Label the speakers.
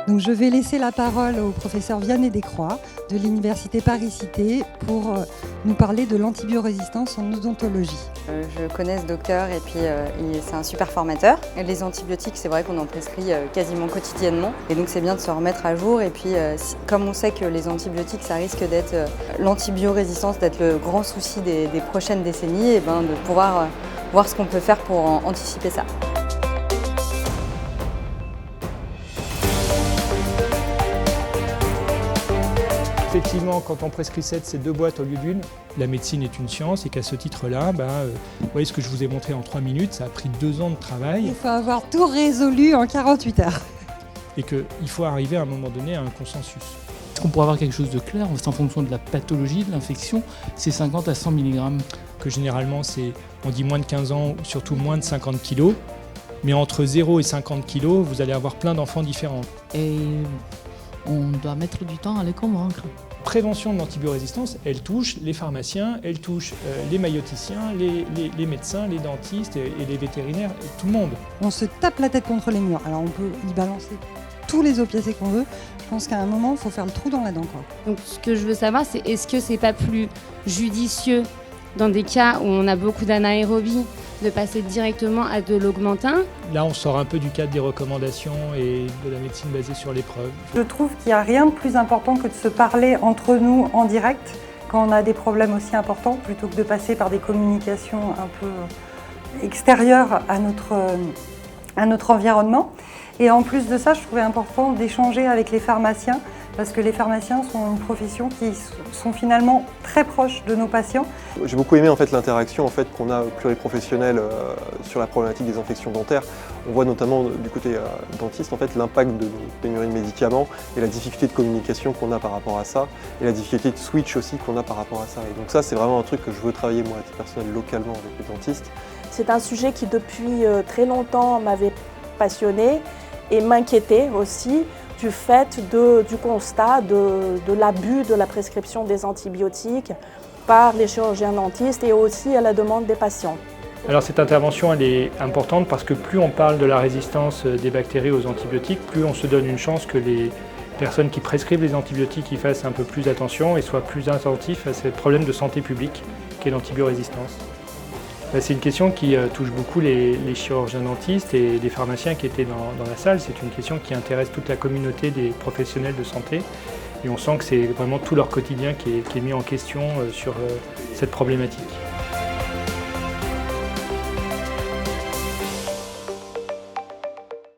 Speaker 1: Donc je vais laisser la parole au professeur Vianney Descroix de l'Université Paris-Cité pour nous parler de l'antibiorésistance en odontologie.
Speaker 2: Je connais ce docteur et puis c'est un super formateur. Les antibiotiques, c'est vrai qu'on en prescrit quasiment quotidiennement et donc c'est bien de se remettre à jour. Et puis comme on sait que les antibiotiques, ça risque d'être l'antibiorésistance, d'être le grand souci des prochaines décennies, et de pouvoir voir ce qu'on peut faire pour anticiper ça.
Speaker 3: Effectivement, quand on prescrit 7, c'est 2 boîtes au lieu d'une. La médecine est une science et qu'à ce titre-là, vous voyez ce que je vous ai montré en 3 minutes, ça a pris 2 ans de travail.
Speaker 1: Il faut avoir tout résolu en 48 heures.
Speaker 3: Et qu'il faut arriver à un moment donné à un consensus.
Speaker 4: Est-ce qu'on pourrait avoir quelque chose de clair? C'est en fonction de la pathologie, de l'infection, c'est 50 à 100 mg.
Speaker 3: Que généralement, on dit moins de 15 ans, surtout moins de 50 kg. Mais entre 0 et 50 kg, vous allez avoir plein d'enfants différents.
Speaker 4: Et on doit mettre du temps à les convaincre.
Speaker 3: Prévention de l'antibiorésistance, elle touche les pharmaciens, elle touche les maïoticiens, les médecins, les dentistes et les vétérinaires, et tout le monde.
Speaker 1: On se tape la tête contre les murs, alors on peut y balancer tous les opiacés qu'on veut. Je pense qu'à un moment, il faut faire le trou dans la dent, quoi.
Speaker 5: Donc ce que je veux savoir, c'est est-ce que c'est pas plus judicieux dans des cas où on a beaucoup d'anaérobie de passer directement à de l'augmentin?
Speaker 3: Là, on sort un peu du cadre des recommandations et de la médecine basée sur les preuves.
Speaker 1: Je trouve qu'il n'y a rien de plus important que de se parler entre nous en direct quand on a des problèmes aussi importants, plutôt que de passer par des communications un peu extérieures à notre environnement. Et en plus de ça, je trouvais important d'échanger avec les pharmaciens, parce que les pharmaciens sont une profession qui sont finalement très proches de nos patients.
Speaker 6: J'ai beaucoup aimé l'interaction qu'on a pluriprofessionnelle sur la problématique des infections dentaires. On voit notamment du côté dentiste l'impact de nos pénuries de médicaments et la difficulté de communication qu'on a par rapport à ça, et la difficulté de switch aussi qu'on a par rapport à ça. Et donc ça, c'est vraiment un truc que je veux travailler moi à titre personnel localement avec les dentistes.
Speaker 7: C'est un sujet qui depuis très longtemps m'avait passionné et m'inquiétait aussi du fait du constat de l'abus de la prescription des antibiotiques par les chirurgiens dentistes et aussi à la demande des patients.
Speaker 3: Alors cette intervention, elle est importante parce que plus on parle de la résistance des bactéries aux antibiotiques, plus on se donne une chance que les personnes qui prescrivent les antibiotiques y fassent un peu plus attention et soient plus attentifs à ce problème de santé publique qu'est l'antibiorésistance. C'est une question qui touche beaucoup les chirurgiens dentistes et les pharmaciens qui étaient dans la salle. C'est une question qui intéresse toute la communauté des professionnels de santé. Et on sent que c'est vraiment tout leur quotidien qui est mis en question sur cette problématique.